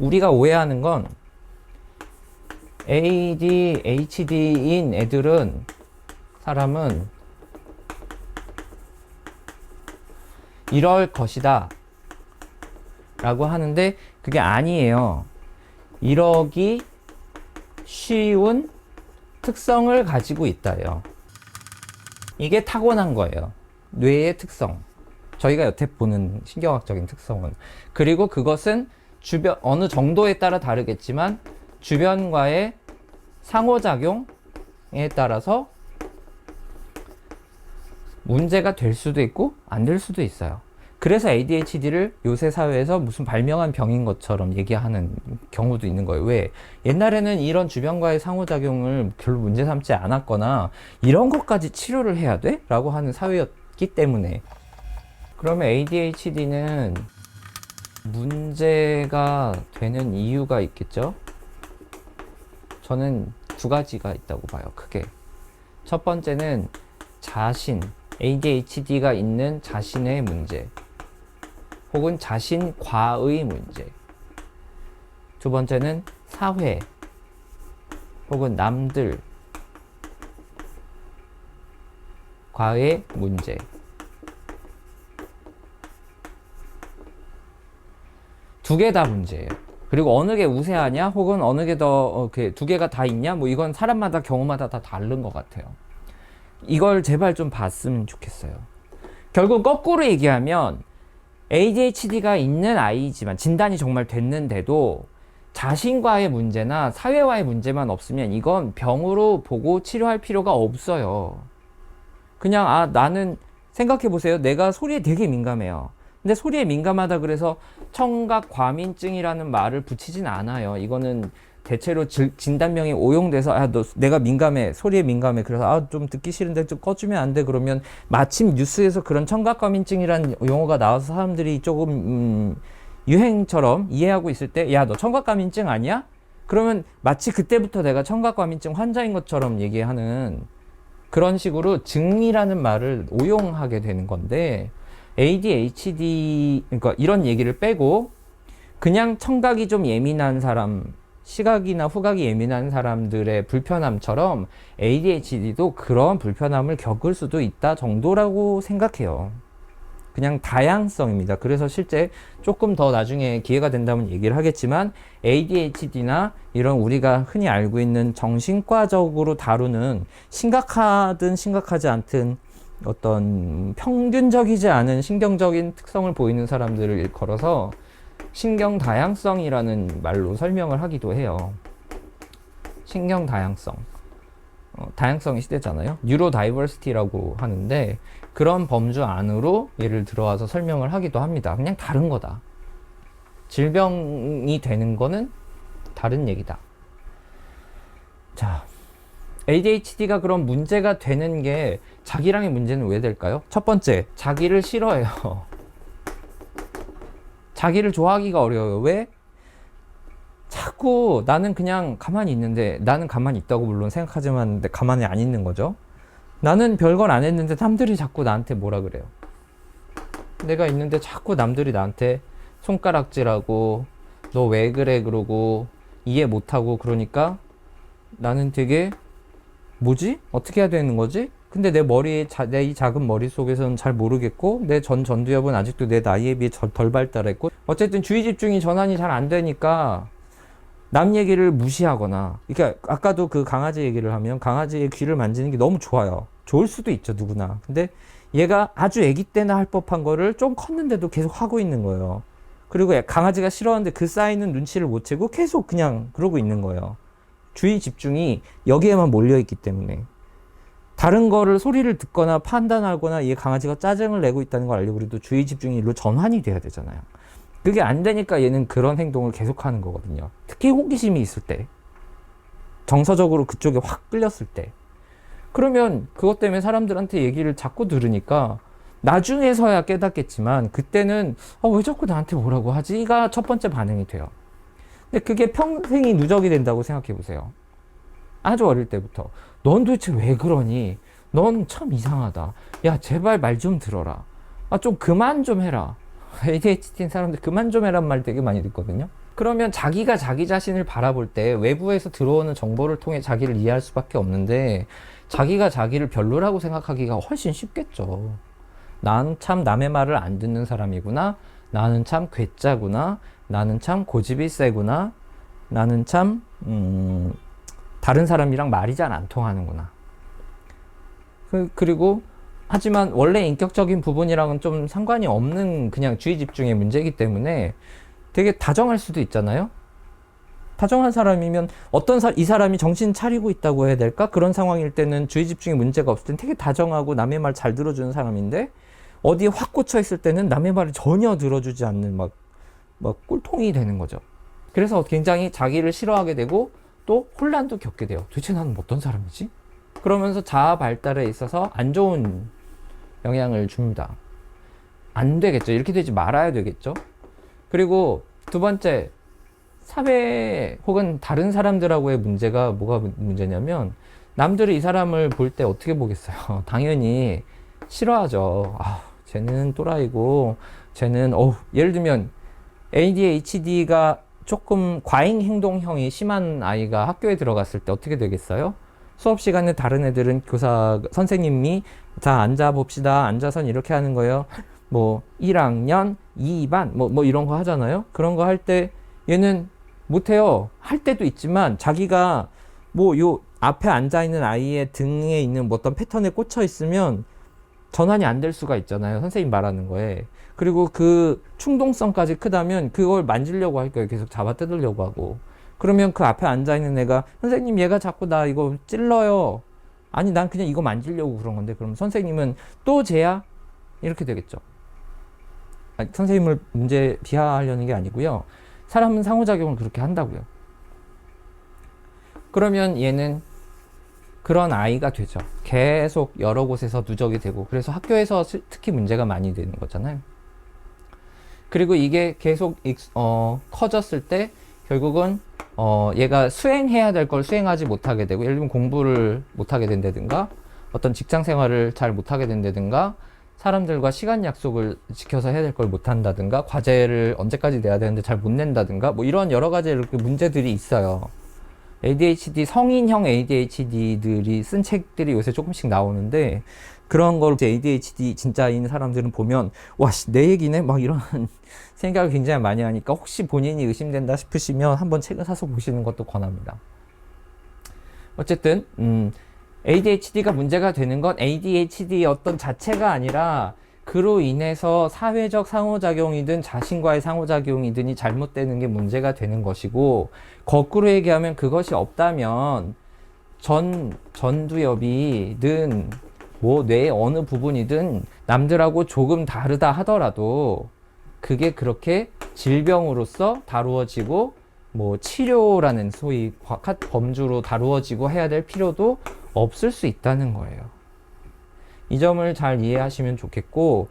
우리가 오해하는 건 ADHD인 사람은 이럴 것이다 라고 하는데 그게 아니에요. 이러기 쉬운 특성을 가지고 있다요. 이게 타고난 거예요. 뇌의 특성. 저희가 여태 보는 신경학적인 특성은. 그리고 그것은 주변 어느 정도에 따라 다르겠지만 주변과의 상호작용에 따라서 문제가 될 수도 있고 안 될 수도 있어요. 그래서 ADHD를 요새 사회에서 무슨 발명한 병인 것처럼 얘기하는 경우도 있는 거예요. 왜? 옛날에는 이런 주변과의 상호작용을 별로 문제 삼지 않았거나 이런 것까지 치료를 해야 돼? 라고 하는 사회였기 때문에. 그러면 ADHD는 문제가 되는 이유가 있겠죠? 저는 두 가지가 있다고 봐요. 크게. 첫 번째는 ADHD가 있는 자신의 문제 혹은 자신과의 문제. 두 번째는 사회 혹은 남들과의 문제. 두 개 다 문제예요. 그리고 어느 게 우세하냐 혹은 어느 게 더 두 개가 다 있냐, 뭐 이건 사람마다 경우마다 다 다른 것 같아요. 이걸 제발 좀 봤으면 좋겠어요. 결국 거꾸로 얘기하면 ADHD가 있는 아이지만 진단이 정말 됐는데도 자신과의 문제나 사회와의 문제만 없으면 이건 병으로 보고 치료할 필요가 없어요. 그냥 나는 생각해 보세요. 내가 소리에 되게 민감해요. 근데 소리에 민감하다 그래서 청각과민증이라는 말을 붙이진 않아요. 이거는 대체로 진단명이 오용돼서 내가 민감해, 소리에 민감해, 그래서 좀 듣기 싫은데 좀 꺼주면 안 돼, 그러면 마침 뉴스에서 그런 청각과민증이라는 용어가 나와서 사람들이 조금 유행처럼 이해하고 있을 때, 야 너 청각과민증 아니야? 그러면 마치 그때부터 내가 청각과민증 환자인 것처럼 얘기하는 그런 식으로 증이라는 말을 오용하게 되는 건데, ADHD, 그러니까 이런 얘기를 빼고 그냥 청각이 좀 예민한 사람, 시각이나 후각이 예민한 사람들의 불편함처럼 ADHD도 그런 불편함을 겪을 수도 있다 정도라고 생각해요. 그냥 다양성입니다. 그래서 실제 조금 더 나중에 기회가 된다면 얘기를 하겠지만 ADHD나 이런 우리가 흔히 알고 있는 정신과적으로 다루는 심각하든 심각하지 않든 어떤 평균적이지 않은 신경적인 특성을 보이는 사람들을 일컬어서 신경 다양성이라는 말로 설명을 하기도 해요. 신경 다양성. 다양성의 시대잖아요. 뉴로 다이버시티라고 하는데 그런 범주 안으로 예를 들어와서 설명을 하기도 합니다. 그냥 다른 거다. 질병이 되는 거는 다른 얘기다. 자, ADHD가 그런 문제가 되는 게 자기랑의 문제는 왜 될까요? 첫 번째, 자기를 싫어해요. 자기를 좋아하기가 어려워요. 왜? 자꾸 나는 그냥 가만히 있는데, 나는 가만히 있다고 물론 생각하지만 가만히 안 있는 거죠. 나는 별걸 안 했는데 남들이 자꾸 나한테 뭐라 그래요. 내가 있는데 자꾸 남들이 나한테 손가락질하고 너 왜 그래 그러고 이해 못하고 그러니까 나는 되게 뭐지? 어떻게 해야 되는 거지? 근데 내 이 작은 머릿속에서는 잘 모르겠고 내 전두엽은 아직도 내 나이에 비해 덜 발달했고 어쨌든 주의 집중이 전환이 잘 안 되니까 남 얘기를 무시하거나, 그러니까 아까도 그 강아지 얘기를 하면 강아지의 귀를 만지는 게 너무 좋아요. 좋을 수도 있죠, 누구나. 근데 얘가 아주 아기 때나 할 법한 거를 좀 컸는데도 계속 하고 있는 거예요. 그리고 강아지가 싫어하는데 그 쌓이는 눈치를 못 채고 계속 그냥 그러고 있는 거예요. 주의 집중이 여기에만 몰려있기 때문에. 다른 거를 소리를 듣거나 판단하거나 이 강아지가 짜증을 내고 있다는 걸 알려고 그래도 주의 집중이 일로 전환이 돼야 되잖아요. 그게 안 되니까 얘는 그런 행동을 계속하는 거거든요. 특히 호기심이 있을 때, 정서적으로 그쪽에 확 끌렸을 때. 그러면 그것 때문에 사람들한테 얘기를 자꾸 들으니까 나중에서야 깨닫겠지만 그때는 왜 자꾸 나한테 뭐라고 하지가 첫 번째 반응이 돼요. 근데 그게 평생이 누적이 된다고 생각해 보세요. 아주 어릴 때부터 넌 도대체 왜 그러니? 넌 참 이상하다. 야 제발 말 좀 들어라. 좀 그만 좀 해라. ADHD인 사람들 그만 좀 해란 말 되게 많이 듣거든요. 그러면 자기가 자기 자신을 바라볼 때 외부에서 들어오는 정보를 통해 자기를 이해할 수밖에 없는데 자기가 자기를 별로라고 생각하기가 훨씬 쉽겠죠. 난 참 남의 말을 안 듣는 사람이구나. 나는 참 괴짜구나. 나는 참 고집이 세구나. 나는 참 다른 사람이랑 말이 잘 안 통하는구나. 그리고 하지만 원래 인격적인 부분이랑은 좀 상관이 없는 그냥 주의 집중의 문제이기 때문에 되게 다정할 수도 있잖아요. 다정한 사람이면 이 사람이 정신 차리고 있다고 해야 될까? 그런 상황일 때는 주의 집중에 문제가 없을 땐 되게 다정하고 남의 말 잘 들어주는 사람인데 어디에 확 꽂혀 있을 때는 남의 말을 전혀 들어주지 않는 막 꼴통이 되는 거죠. 그래서 굉장히 자기를 싫어하게 되고 또 혼란도 겪게 돼요. 도대체 나는 어떤 사람이지? 그러면서 자아 발달에 있어서 안 좋은 영향을 줍니다. 안 되겠죠. 이렇게 되지 말아야 되겠죠. 그리고 두 번째, 사회 혹은 다른 사람들하고의 문제가 뭐가 문제냐면 남들이 이 사람을 볼 때 어떻게 보겠어요? 당연히 싫어하죠. 아, 쟤는 또라이고 쟤는 예를 들면 ADHD가 조금 과잉 행동형이 심한 아이가 학교에 들어갔을 때 어떻게 되겠어요? 수업 시간에 다른 애들은 선생님이 자, 앉아 봅시다. 앉아선 이렇게 하는 거예요. 뭐 1학년 2반 뭐 이런 거 하잖아요. 그런 거 할 때 얘는 못해요. 할 때도 있지만 자기가 뭐 요 앞에 앉아 있는 아이의 등에 있는 뭐 어떤 패턴에 꽂혀 있으면 전환이 안 될 수가 있잖아요. 선생님 말하는 거에. 그리고 그 충동성까지 크다면 그걸 만지려고 할 거예요. 계속 잡아 뜯으려고 하고. 그러면 그 앞에 앉아 있는 애가 선생님 얘가 자꾸 나 이거 찔러요. 아니 난 그냥 이거 만지려고 그런 건데 그럼 선생님은 또 쟤야? 이렇게 되겠죠. 아니, 선생님을 문제 비하하려는 게 아니고요. 사람은 상호작용을 그렇게 한다고요. 그러면 얘는 그런 아이가 되죠. 계속 여러 곳에서 누적이 되고 그래서 학교에서 특히 문제가 많이 되는 거잖아요. 그리고 이게 계속 커졌을 때 결국은 얘가 수행해야 될 걸 수행하지 못하게 되고 예를 들면 공부를 못하게 된다든가 어떤 직장 생활을 잘 못하게 된다든가 사람들과 시간 약속을 지켜서 해야 될 걸 못한다든가 과제를 언제까지 내야 되는데 잘 못 낸다든가 뭐 이런 여러 가지 이렇게 문제들이 있어요. ADHD, 성인형 ADHD들이 쓴 책들이 요새 조금씩 나오는데 그런 걸 이제 ADHD 진짜인 사람들은 보면 와, 내 얘기네? 막 이런 생각을 굉장히 많이 하니까 혹시 본인이 의심된다 싶으시면 한번 책을 사서 보시는 것도 권합니다. 어쨌든 ADHD가 문제가 되는 건 ADHD의 어떤 자체가 아니라 그로 인해서 사회적 상호작용이든 자신과의 상호작용이든이 잘못되는 게 문제가 되는 것이고 거꾸로 얘기하면 그것이 없다면 전두엽이든 뭐 뇌의 어느 부분이든 남들하고 조금 다르다 하더라도 그게 그렇게 질병으로서 다루어지고 뭐 치료라는 소위 범주로 다루어지고 해야 될 필요도 없을 수 있다는 거예요. 이 점을 잘 이해하시면 좋겠고